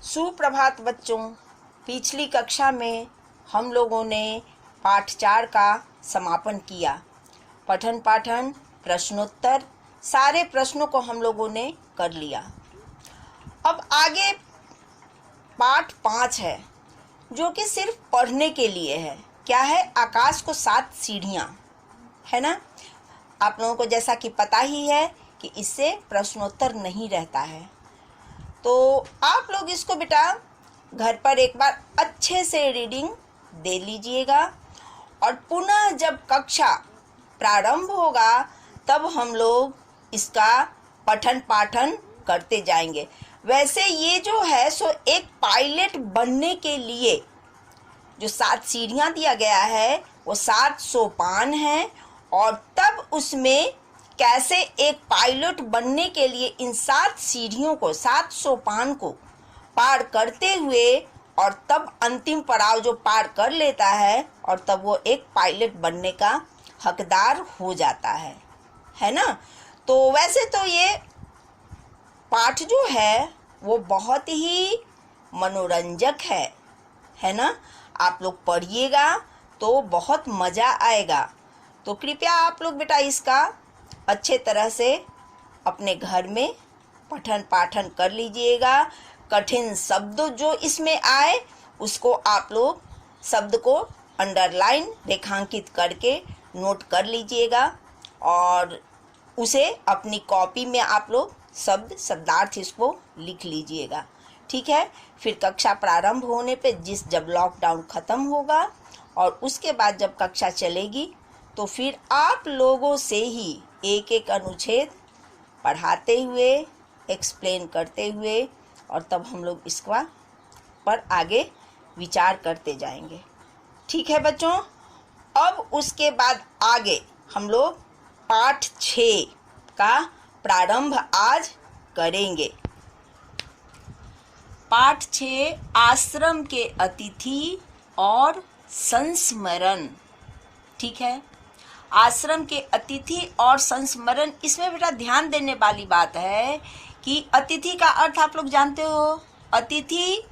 सुप्रभात बच्चों। पिछली कक्षा में हम लोगों ने पाठ 4 का समापन किया। पठन पाठन प्रश्नोत्तर सारे प्रश्नों को हम लोगों ने कर लिया। अब आगे पाठ 5 है जो कि सिर्फ पढ़ने के लिए है। क्या है? आकाश को 7 सीढ़ियाँ, है ना। आप लोगों को जैसा कि पता ही है कि इससे प्रश्नोत्तर नहीं रहता है, तो आप लोग इसको बेटा घर पर एक बार अच्छे से रीडिंग दे लीजिएगा और पुनः जब कक्षा प्रारंभ होगा तब हम लोग इसका पठन पाठन करते जाएंगे। वैसे ये जो है सो एक पायलट बनने के लिए जो 7 सीढ़ियाँ दिया गया है वो 7 सोपान हैं, और तब उसमें कैसे एक पायलट बनने के लिए इन 7 सीढ़ियों को 7 सोपान को पार करते हुए और तब अंतिम पड़ाव जो पार कर लेता है और तब वो एक पायलट बनने का हकदार हो जाता है ना। तो वैसे तो ये पाठ जो है वो बहुत ही मनोरंजक है ना। आप लोग पढ़िएगा तो बहुत मज़ा आएगा। तो कृपया आप लोग बेटा इसका अच्छे तरह से अपने घर में पठन पाठन कर लीजिएगा। कठिन शब्द जो इसमें आए उसको आप लोग शब्द को अंडरलाइन रेखांकित करके नोट कर लीजिएगा और उसे अपनी कॉपी में आप लोग शब्द शब्दार्थ इसको लिख लीजिएगा। ठीक है। फिर कक्षा प्रारंभ होने पे जब लॉकडाउन ख़त्म होगा और उसके बाद जब कक्षा चलेगी तो फिर आप लोगों से ही एक एक अनुच्छेद पढ़ाते हुए एक्सप्लेन करते हुए और तब हम लोग इसका पर आगे विचार करते जाएंगे। ठीक है बच्चों। अब उसके बाद आगे हम लोग पाठ 6 का प्रारंभ आज करेंगे। पाठ 6 आश्रम के अतिथि और संस्मरण। ठीक है। आश्रम के अतिथि और संस्मरण, इसमें बेटा ध्यान देने वाली बात है कि अतिथि का अर्थ आप लोग जानते हो। अतिथि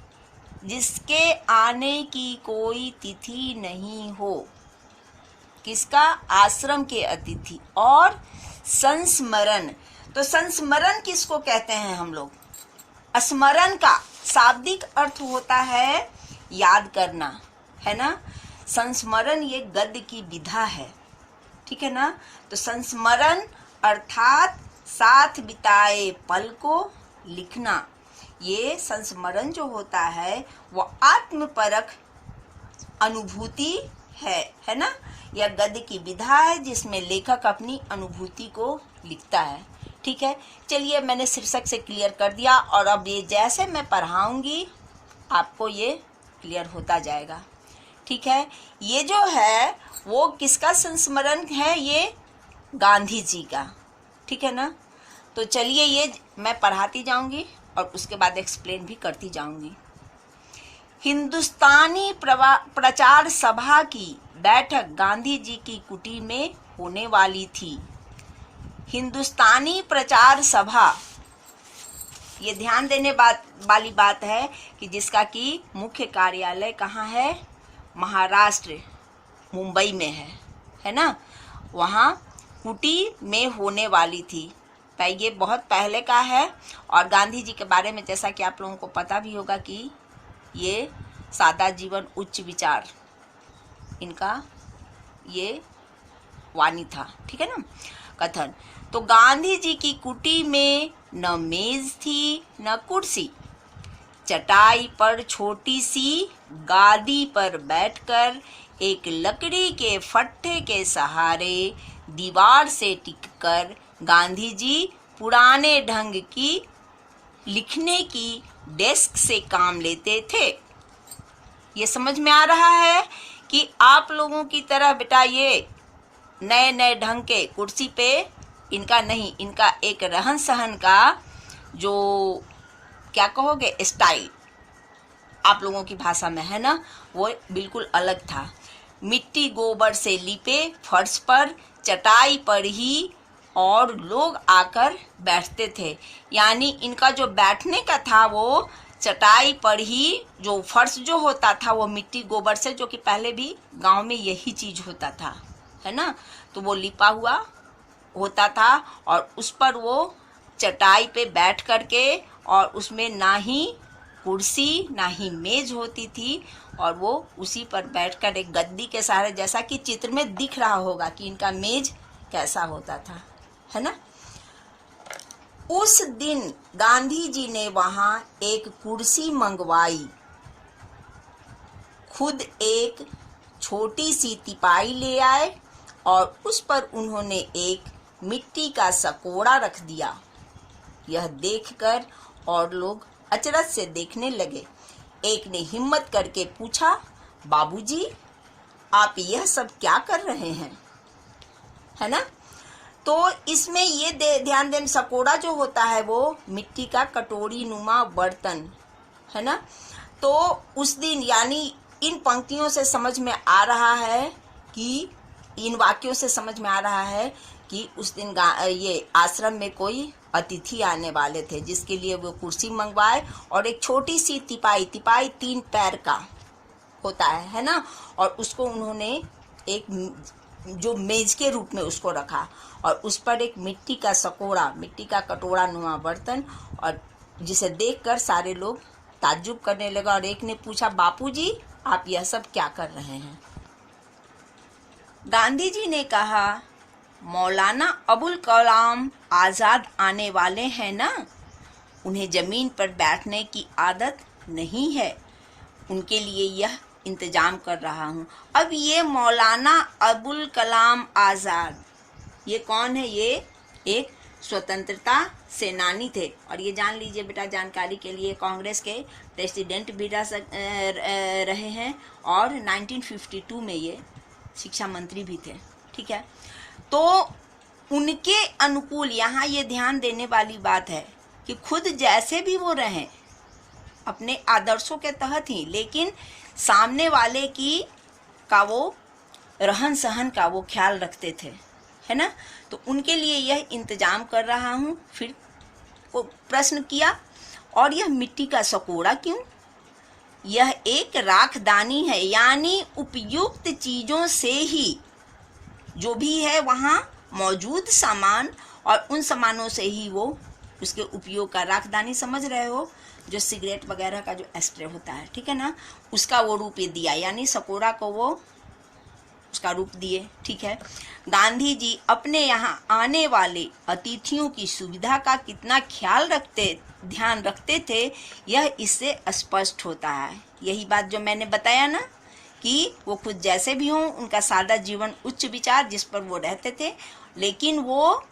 जिसके आने की कोई तिथि नहीं हो, किसका? आश्रम के अतिथि। और संस्मरण, तो संस्मरण किसको कहते हैं हम लोग? स्मरण का शाब्दिक अर्थ होता है याद करना, है ना। संस्मरण ये गद्य की विधा है, ठीक है ना। तो संस्मरण अर्थात साथ बिताए पल को लिखना। ये संस्मरण जो होता है वो आत्मपरक अनुभूति है ना। यह गद्य की विधा है जिसमें लेखक अपनी अनुभूति को लिखता है। ठीक है। चलिए, मैंने शीर्षक से क्लियर कर दिया और अब ये जैसे मैं पढ़ाऊंगी आपको ये क्लियर होता जाएगा। ठीक है। ये जो है वो किसका संस्मरण है? ये गांधी जी का। ठीक है ना। तो चलिए ये मैं पढ़ाती जाऊंगी और उसके बाद एक्सप्लेन भी करती जाऊंगी। हिंदुस्तानी प्रचार सभा की बैठक गांधी जी की कुटी में होने वाली थी। हिंदुस्तानी प्रचार सभा, ये ध्यान देने वाली बात है कि जिसका कि मुख्य कार्यालय कहाँ है? महाराष्ट्र, मुंबई में है ना। वहाँ कुटी में होने वाली थी। ये बहुत पहले का है और गांधी जी के बारे में जैसा कि आप लोगों को पता भी होगा कि ये सादा जीवन उच्च विचार, इनका ये वाणी था। ठीक है ना, कथन। तो गांधी जी की कुटी में न मेज थी न कुर्सी। चटाई पर छोटी सी गादी पर बैठकर एक लकड़ी के फट्टे के सहारे दीवार से टिककर गांधी जी पुराने ढंग की लिखने की डेस्क से काम लेते थे। ये समझ में आ रहा है कि आप लोगों की तरह बेटा ये नए नए ढंग के कुर्सी पे इनका नहीं, इनका एक रहन सहन का जो क्या कहोगे स्टाइल आप लोगों की भाषा में है ना, वो बिल्कुल अलग था। मिट्टी गोबर से लिपे फर्श पर चटाई पर ही और लोग आकर बैठते थे। यानी इनका जो बैठने का था वो चटाई पर ही जो फर्श जो होता था वो मिट्टी गोबर से, जो कि पहले भी गांव में यही चीज होता था, है ना, तो वो लिपा हुआ होता था और उस पर वो चटाई पे बैठ करके, और उसमें ना ही कुर्सी ना ही मेज होती थी, और वो उसी पर बैठकर एक गद्दी के सहारे, जैसा कि चित्र में दिख रहा होगा कि इनका मेज कैसा होता था, है ना। उस दिन गांधी जी ने वहां एक कुर्सी मंगवाई, खुद एक छोटी सी तिपाई ले आए और उस पर उन्होंने एक मिट्टी का सकोड़ा रख दिया। यह देखकर और लोग अचरज से देखने लगे। एक ने हिम्मत करके पूछा, बाबूजी, आप यह सब क्या कर रहे हैं, है ना। तो इसमें ये ध्यान दें, सकोड़ा जो होता है वो मिट्टी का कटोरी नुमा बर्तन, है ना। तो उस दिन, यानी इन पंक्तियों से समझ में आ रहा है कि, इन वाक्यों से समझ में आ रहा है कि उस दिन ये आश्रम में कोई अतिथि आने वाले थे, जिसके लिए वो कुर्सी मंगवाए और एक छोटी सी तिपाई 3 पैर का होता है ना, और उसको उन्होंने एक जो मेज के रूप में उसको रखा और उस पर एक मिट्टी का सकोड़ा, मिट्टी का कटोरा नुमा बर्तन, और जिसे देखकर सारे लोग ताज्जुब करने लगा। और एक ने पूछा, बापूजी, आप यह सब क्या कर रहे हैं। गांधी जी ने कहा, मौलाना अबुल कलाम आज़ाद आने वाले हैं ना, उन्हें ज़मीन पर बैठने की आदत नहीं है, उनके लिए यह इंतजाम कर रहा हूँ। अब ये मौलाना अबुल कलाम आज़ाद, ये कौन है? ये एक स्वतंत्रता सेनानी थे, और ये जान लीजिए बेटा जानकारी के लिए, कांग्रेस के प्रेसिडेंट भी रहे हैं और 1952 में ये शिक्षा मंत्री भी थे, ठीक है। तो उनके अनुकूल यहाँ ये ध्यान देने वाली बात है कि खुद जैसे भी वो रहें अपने आदर्शों के तहत ही, लेकिन सामने वाले की का वो रहन सहन का वो ख्याल रखते थे, है ना। तो उनके लिए यह इंतजाम कर रहा हूँ। फिर वो प्रश्न किया, और यह मिट्टी का सकोड़ा क्यों? यह एक राखदानी है, यानी उपयुक्त चीज़ों से ही, जो भी है वहाँ मौजूद सामान और उन सामानों से ही वो उसके उपयोग का, राखदानी समझ रहे हो, जो सिगरेट वगैरह का जो एस्ट्रे होता है, ठीक है ना, उसका वो रूप दिया, यानी सकोड़ा को वो उसका रूप दिए, ठीक है। गांधी जी अपने यहाँ आने वाले अतिथियों की सुविधा का कितना ध्यान रखते थे, यह इससे स्पष्ट होता है। यही बात जो मैंने बताया ना कि वो खुद जैसे भी हों, उनका सादा जीवन, उच्च विचार जिस पर वो रहते थे, लेकिन वो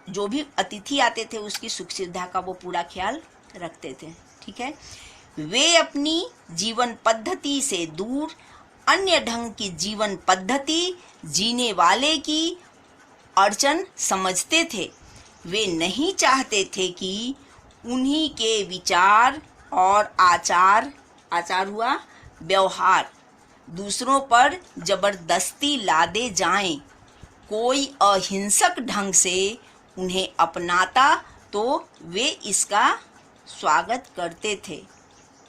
जो भी अतिथि आते थे उसकी सुख सुविधा का वो पूरा ख्याल रखते थे, ठीक है। वे अपनी जीवन पद्धति से दूर अन्य ढंग की जीवन पद्धति जीने वाले की अड़चन समझते थे। वे नहीं चाहते थे कि उन्हीं के विचार और आचार हुआ व्यवहार दूसरों पर जबरदस्ती लादे जाएं। कोई अहिंसक ढंग से उन्हें अपनाता तो वे इसका स्वागत करते थे।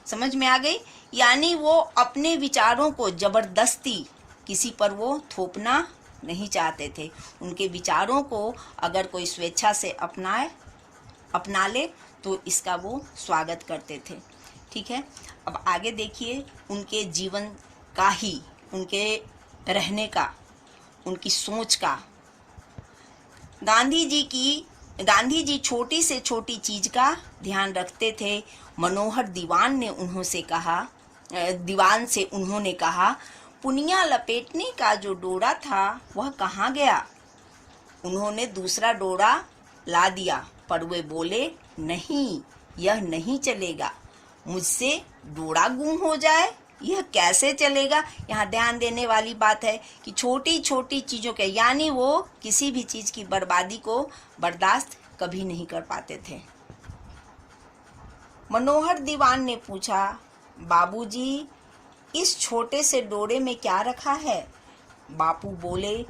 समझ में आ गई? यानी वो अपने विचारों को जबरदस्ती किसी पर वो थोपना नहीं चाहते थे। उनके विचारों को अगर कोई स्वेच्छा से अपना ले तो इसका वो स्वागत करते थे, ठीक है। अब आगे देखिए उनके जीवन का ही, उनके रहने का, उनकी सोच का। गांधी जी छोटी से छोटी चीज का ध्यान रखते थे। मनोहर दीवान से उन्होंने कहा, पुनिया लपेटने का जो डोरा था वह कहाँ गया? उन्होंने दूसरा डोरा ला दिया, पर वे बोले, नहीं, यह नहीं चलेगा। मुझसे डोरा गुम हो जाए, यह कैसे चलेगा? यहाँ ध्यान देने वाली बात है कि छोटी छोटी चीज़ों के, यानी वो किसी भी चीज़ की बर्बादी को बर्दाश्त कभी नहीं कर पाते थे। मनोहर दीवान ने पूछा, बाबूजी, इस छोटे से डोरे में क्या रखा है? बापू बोले,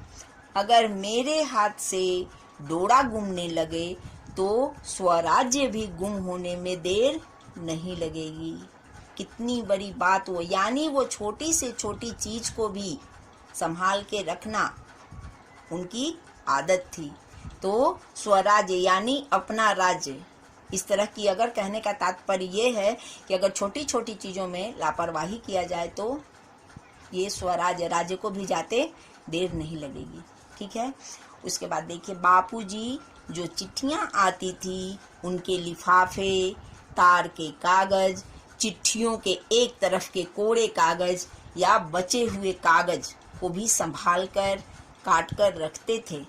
अगर मेरे हाथ से डोरा गुमने लगे तो स्वराज्य भी गुम होने में देर नहीं लगेगी। कितनी बड़ी बात हो, यानी वो छोटी से छोटी चीज को भी संभाल के रखना उनकी आदत थी। तो स्वराज्य यानी अपना राज्य, इस तरह की अगर कहने का तात्पर्य ये है कि अगर छोटी छोटी चीज़ों में लापरवाही किया जाए तो ये स्वराज्य राज्य को भी जाते देर नहीं लगेगी। ठीक है। उसके बाद देखिए, बापूजी जो चिट्ठियाँ आती थी उनके लिफाफे, तार के कागज, चिट्ठियों के एक तरफ के कोरे कागज या बचे हुए कागज को भी संभाल कर काट कर रखते थे।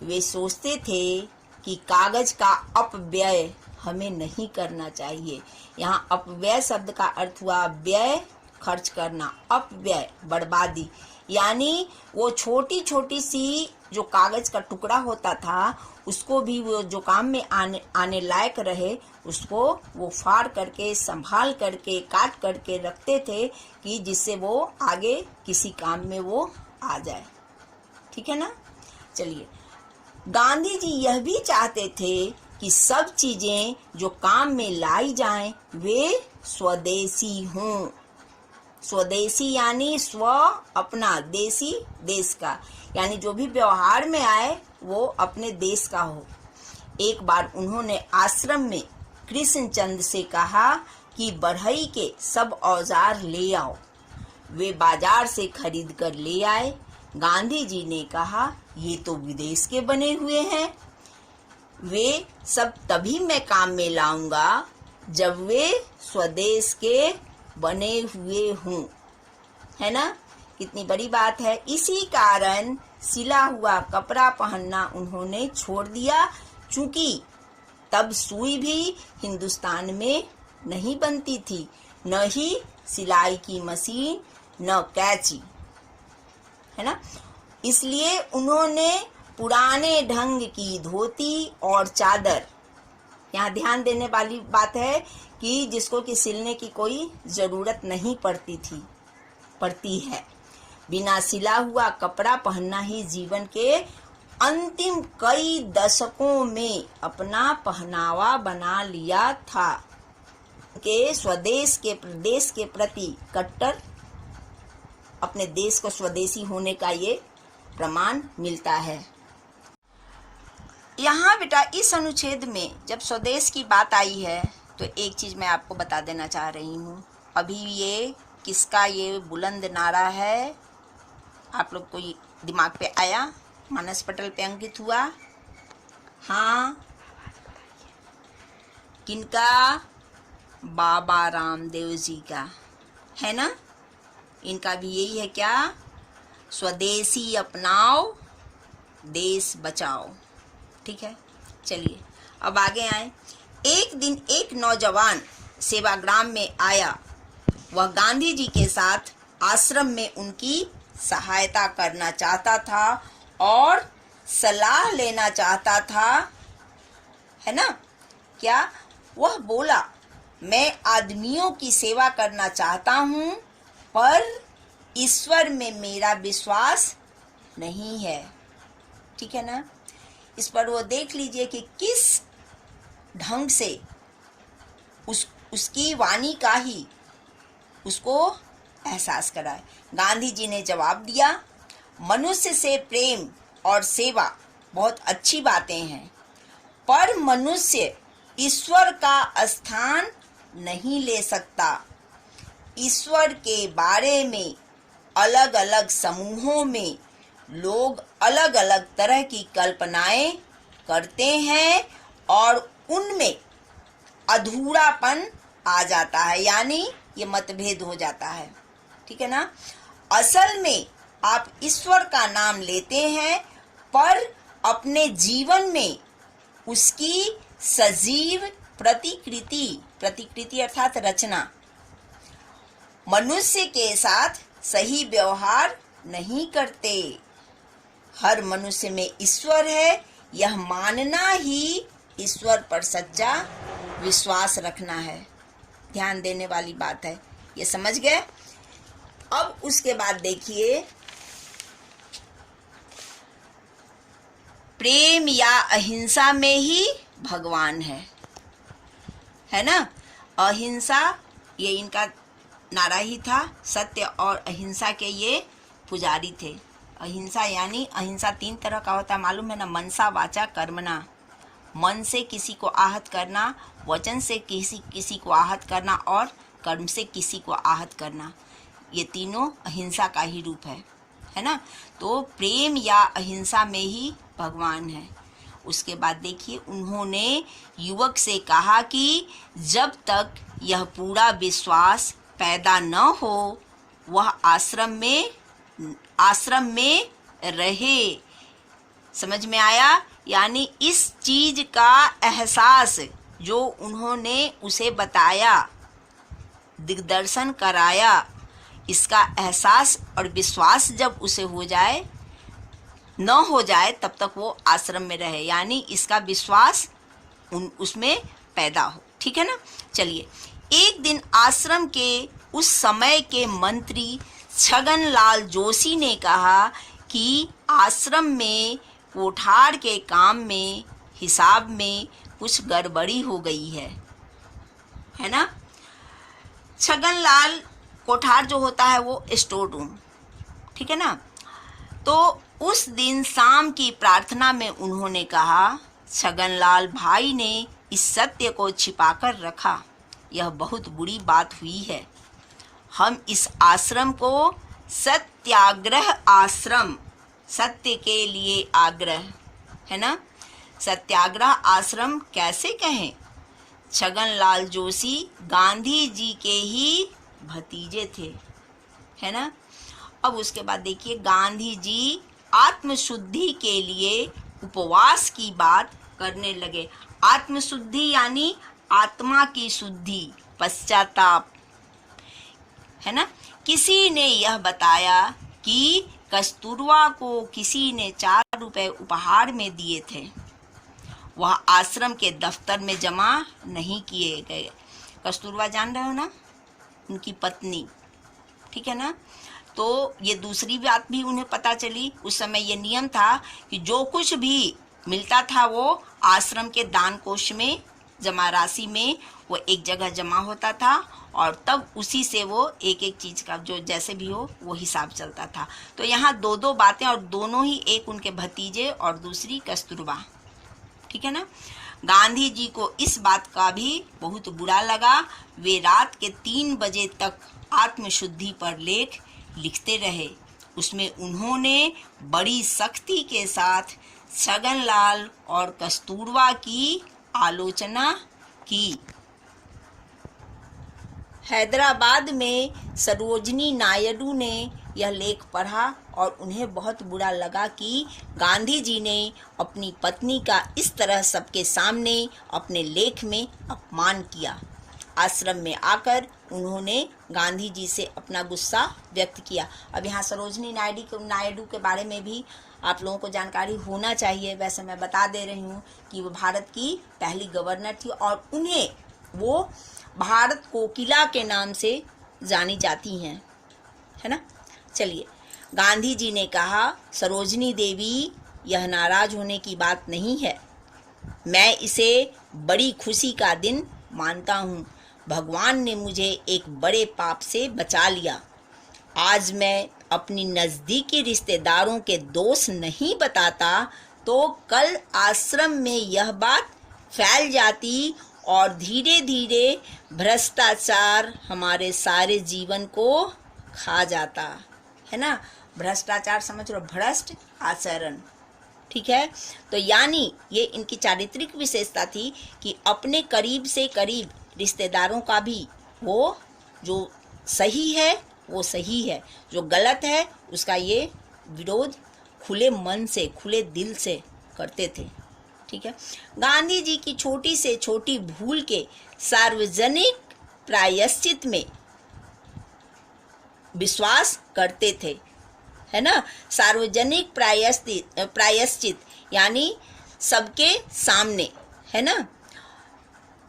वे सोचते थे कि कागज का अपव्यय हमें नहीं करना चाहिए। यहाँ अपव्यय शब्द का अर्थ हुआ व्यय, खर्च करना, अपव्यय बर्बादी, यानी वो छोटी छोटी सी जो कागज का टुकड़ा होता था उसको भी वो जो काम में आने लायक रहे उसको वो फाड़ करके, संभाल करके, काट करके रखते थे कि जिससे वो आगे किसी काम में वो आ जाए। ठीक है ना। चलिए, गांधी जी यह भी चाहते थे कि सब चीजें जो काम में लाई जाएं वे स्वदेशी हों। स्वदेशी यानी स्व, अपना, देशी देश का, यानी जो भी व्यवहार में आए वो अपने देश का हो। एक बार उन्होंने आश्रम में कृष्णचंद से कहा कि बढ़ई के सब औजार ले आओ। वे बाजार से खरीद कर ले आए। गांधी जी ने कहा, ये तो विदेश के बने हुए हैं, वे सब तभी मैं काम में लाऊंगा जब वे स्वदेश के बने हुए हों। है ना, कितनी बड़ी बात है। इसी कारण सिला हुआ कपड़ा पहनना उन्होंने छोड़ दिया, चूंकि तब सुई भी हिंदुस्तान में नहीं बनती थी, न ही सिलाई की मशीन, न कैंची। है ना, इसलिए उन्होंने पुराने ढंग की धोती और चादर, यहाँ ध्यान देने वाली बात है कि जिसको कि सिलने की कोई जरूरत नहीं पड़ती है। बिना सिला हुआ कपड़ा पहनना ही जीवन के अंतिम कई दशकों में अपना पहनावा बना लिया था। के स्वदेश के प्रदेश के प्रति कट्टर, अपने देश को स्वदेशी होने का ये प्रमाण मिलता है। यहाँ बेटा इस अनुच्छेद में जब स्वदेश की बात आई है तो एक चीज़ मैं आपको बता देना चाह रही हूँ। अभी ये किसका ये बुलंद नारा है, आप लोग को दिमाग पे आया, मानस पटल पे अंकित हुआ? हाँ, किनका? बाबा रामदेव जी का, है ना। इनका भी यही है क्या? स्वदेशी अपनाओ, देश बचाओ। ठीक है। चलिए अब आगे आए। एक दिन एक नौजवान सेवाग्राम में आया। वह गांधी जी के साथ आश्रम में उनकी सहायता करना चाहता था और सलाह लेना चाहता था। है ना। क्या? वह बोला, मैं आदमियों की सेवा करना चाहता हूँ पर ईश्वर में मेरा विश्वास नहीं है। ठीक है ना। इस पर वो देख लीजिए कि किस ढंग से उसकी वाणी का ही उसको एहसास कराए। गांधी जी ने जवाब दिया, मनुष्य से प्रेम और सेवा बहुत अच्छी बातें हैं, पर मनुष्य ईश्वर का स्थान नहीं ले सकता। ईश्वर के बारे में अलग अलग समूहों में लोग अलग अलग तरह की कल्पनाएं करते हैं और उनमें अधूरापन आ जाता है, यानी ये मतभेद हो जाता है। ठीक है ना। असल में आप ईश्वर का नाम लेते हैं पर अपने जीवन में उसकी सजीव प्रतिकृति अर्थात रचना, मनुष्य के साथ सही व्यवहार नहीं करते। हर मनुष्य में ईश्वर है, यह मानना ही ईश्वर पर सच्चा विश्वास रखना है। ध्यान देने वाली बात है, ये समझ गए। अब उसके बाद देखिए, प्रेम या अहिंसा में ही भगवान है ना। अहिंसा ये इनका नारा ही था। सत्य और अहिंसा के ये पुजारी थे। अहिंसा यानी अहिंसा 3 तरह का होता है, मालूम है ना, मनसा वाचा कर्मणा। मन से किसी को आहत करना, वचन से किसी को आहत करना और कर्म से किसी को आहत करना, ये तीनों अहिंसा का ही रूप है ना। तो प्रेम या अहिंसा में ही भगवान है। उसके बाद देखिए, उन्होंने युवक से कहा कि जब तक यह पूरा विश्वास पैदा न हो वह आश्रम में रहे। समझ में आया? यानी इस चीज का एहसास जो उन्होंने उसे बताया, दिग्दर्शन कराया, इसका एहसास और विश्वास जब उसे न हो जाए तब तक वो आश्रम में रहे, यानी इसका विश्वास उसमें पैदा हो। ठीक है ना। चलिए, एक दिन आश्रम के उस समय के मंत्री छगनलाल जोशी ने कहा कि आश्रम में कोठार के काम में, हिसाब में कुछ गड़बड़ी हो गई है ना। छगनलाल कोठार जो होता है वो स्टोर रूम, ठीक है ना। तो उस दिन शाम की प्रार्थना में उन्होंने कहा, छगनलाल भाई ने इस सत्य को छिपाकर रखा, यह बहुत बुरी बात हुई है। हम इस आश्रम को सत्याग्रह आश्रम, सत्य के लिए आग्रह, है ना, सत्याग्रह आश्रम कैसे कहें? छगनलाल जोशी गांधी जी के ही भतीजे थे, है ना। अब उसके बाद देखिए, गांधी जी आत्मशुद्धि के लिए उपवास की बात करने लगे। आत्मशुद्धि यानी आत्मा की शुद्धि, पश्चाताप, है ना। किसी ने यह बताया कि कस्तूरबा को किसी ने 4 रुपए उपहार में दिए थे, वह आश्रम के दफ्तर में जमा नहीं किए गए। कस्तूरबा जान रहे हो ना, उनकी पत्नी, ठीक है ना। तो ये दूसरी बात भी उन्हें पता चली। उस समय ये नियम था कि जो कुछ भी मिलता था वो आश्रम के दान कोष में, जमा राशि में वो एक जगह जमा होता था और तब उसी से वो एक एक चीज़ का जो जैसे भी हो वो हिसाब चलता था। तो यहाँ 2 बातें, और दोनों ही, एक उनके भतीजे और दूसरी कस्तूरबा, ठीक है ना। गांधी जी को इस बात का भी बहुत बुरा लगा। वे रात के 3 बजे तक आत्मशुद्धि पर लेख लिखते रहे। उसमें उन्होंने बड़ी सख्ती के साथ छगनलाल और कस्तूरबा की आलोचना की। हैदराबाद में सरोजनी नायडू ने यह लेख पढ़ा और उन्हें बहुत बुरा लगा कि गांधी जी ने अपनी पत्नी का इस तरह सबके सामने अपने लेख में अपमान किया। आश्रम में आकर उन्होंने गांधी जी से अपना गुस्सा व्यक्त किया। अब यहाँ सरोजनी नायडू के बारे में भी आप लोगों को जानकारी होना चाहिए। वैसे मैं बता दे रही हूँ कि वो भारत की पहली गवर्नर थी और उन्हें वो भारत कोकिला के नाम से जानी जाती हैं, है ना। चलिए, गांधी जी ने कहा, सरोजनी देवी, यह नाराज होने की बात नहीं है, मैं इसे बड़ी खुशी का दिन मानता हूँ। भगवान ने मुझे एक बड़े पाप से बचा लिया। आज मैं अपनी नज़दीकी रिश्तेदारों के दोष नहीं बताता तो कल आश्रम में यह बात फैल जाती और धीरे धीरे भ्रष्टाचार हमारे सारे जीवन को खा जाता, है ना। भ्रष्टाचार समझ लो, भ्रष्ट आचरण, ठीक है। तो यानी ये इनकी चारित्रिक विशेषता थी कि अपने करीब से करीब रिश्तेदारों का भी वो जो सही है वो सही है, जो गलत है उसका ये विरोध खुले मन से, खुले दिल से करते थे, ठीक है। गांधी जी की छोटी से छोटी भूल के सार्वजनिक प्रायश्चित में विश्वास करते थे, है ना। सार्वजनिक प्रायश्चित यानी सबके सामने, है ना।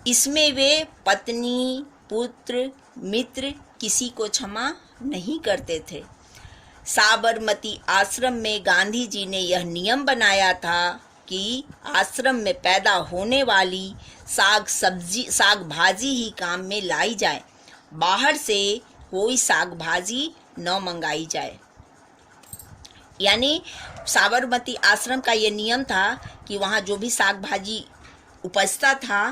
इसमें वे पत्नी, पुत्र, मित्र किसी को क्षमा नहीं करते थे। साबरमती आश्रम में गांधी जी ने यह नियम बनाया था कि आश्रम में पैदा होने वाली साग भाजी ही काम में लाई जाए, बाहर से कोई साग भाजी न मंगाई जाए। यानी साबरमती आश्रम का ये नियम था कि वहाँ जो भी साग भाजी उपजता था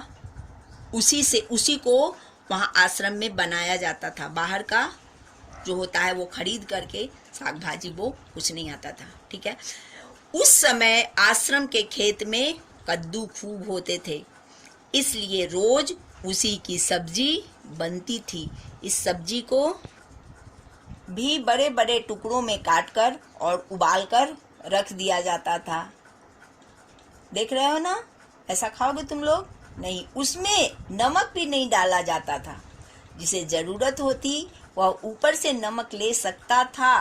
उसी को वहाँ आश्रम में बनाया जाता था। बाहर का जो होता है वो खरीद करके साग भाजी वो कुछ नहीं आता था। ठीक है। उस समय आश्रम के खेत में कद्दू खूब होते थे, इसलिए रोज उसी की सब्जी बनती थी। इस सब्जी को भी बड़े बड़े टुकड़ों में काटकर और उबालकर रख दिया जाता था। देख रहे हो ना, ऐसा खाओगे तुम लोग? नहीं, उसमें नमक भी नहीं डाला जाता था। जिसे जरूरत होती वह ऊपर से नमक ले सकता था।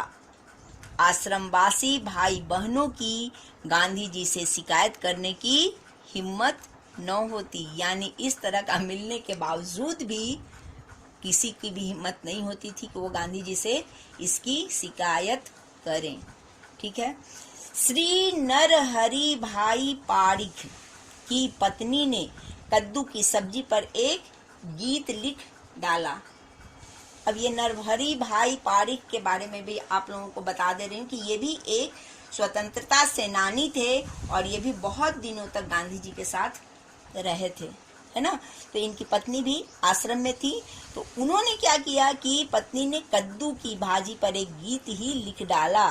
आश्रमवासी भाई बहनों की गांधी जी से शिकायत करने की हिम्मत न होती। यानी इस तरह का मिलने के बावजूद भी किसी की भी हिम्मत नहीं होती थी कि वो गांधी जी से इसकी शिकायत करें। ठीक है। श्री नरहरि भाई पारिख की पत्नी ने कद्दू की सब्जी पर एक गीत लिख डाला। अब ये नरहरि भाई पारिख के बारे में भी आप लोगों को बता दे रही हूँ कि ये भी एक स्वतंत्रता सेनानी थे और ये भी बहुत दिनों तक गांधी जी के साथ रहे थे, है ना। तो इनकी पत्नी भी आश्रम में थी। तो उन्होंने क्या किया कि पत्नी ने कद्दू की भाजी पर एक गीत ही लिख डाला।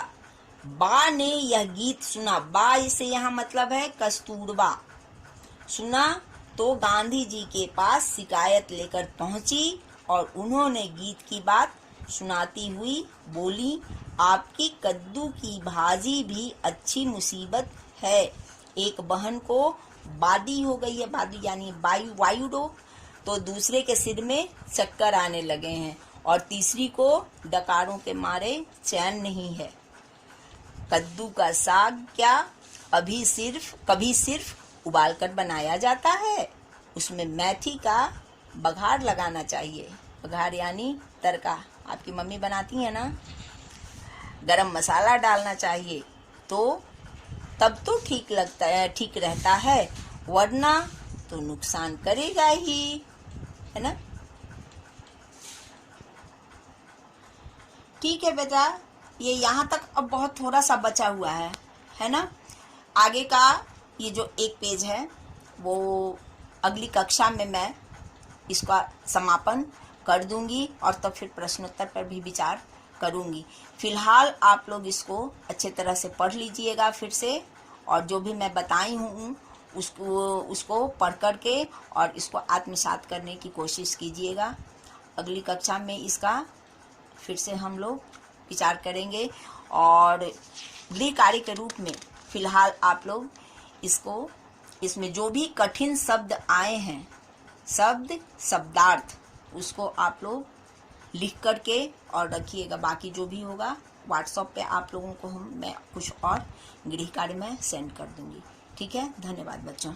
बा ने यह गीत सुना, बा इसे यहाँ मतलब है कस्तूरबा, सुना तो गांधी जी के पास शिकायत लेकर पहुंची और उन्होंने गीत की बात सुनाती हुई बोली, आपकी कद्दू की भाजी भी अच्छी मुसीबत है। एक बहन को बादी हो गई है, बादी यानी वायु रोग, तो दूसरे के सिर में चक्कर आने लगे हैं और तीसरी को डकारों के मारे चैन नहीं है। कद्दू का साग क्या कभी सिर्फ उबालकर बनाया जाता है, उसमें मेथी का बघार लगाना चाहिए। बघार यानी तड़का, आपकी मम्मी बनाती है ना। गरम मसाला डालना चाहिए तो तब तो ठीक रहता है, वरना तो नुकसान करेगा ही, है ना। ठीक है बेटा, ये यहाँ तक अब बहुत थोड़ा सा बचा हुआ है ना। आगे का ये जो एक पेज है वो अगली कक्षा में मैं इसका समापन कर दूंगी और तब फिर प्रश्नोत्तर पर भी विचार करूंगी। फिलहाल आप लोग इसको अच्छे तरह से पढ़ लीजिएगा फिर से, और जो भी मैं बताई हूँ उसको पढ़ करके और इसको आत्मसात करने की कोशिश कीजिएगा। अगली कक्षा में इसका फिर से हम लोग विचार करेंगे और गृह कार्य के रूप में फिलहाल आप लोग इसमें जो भी कठिन शब्द आए हैं, शब्दार्थ, उसको आप लोग लिख करके और रखिएगा। बाकी जो भी होगा व्हाट्सएप पे आप लोगों को मैं कुछ और गृह कार्य में सेंड कर दूंगी। ठीक है। धन्यवाद बच्चों।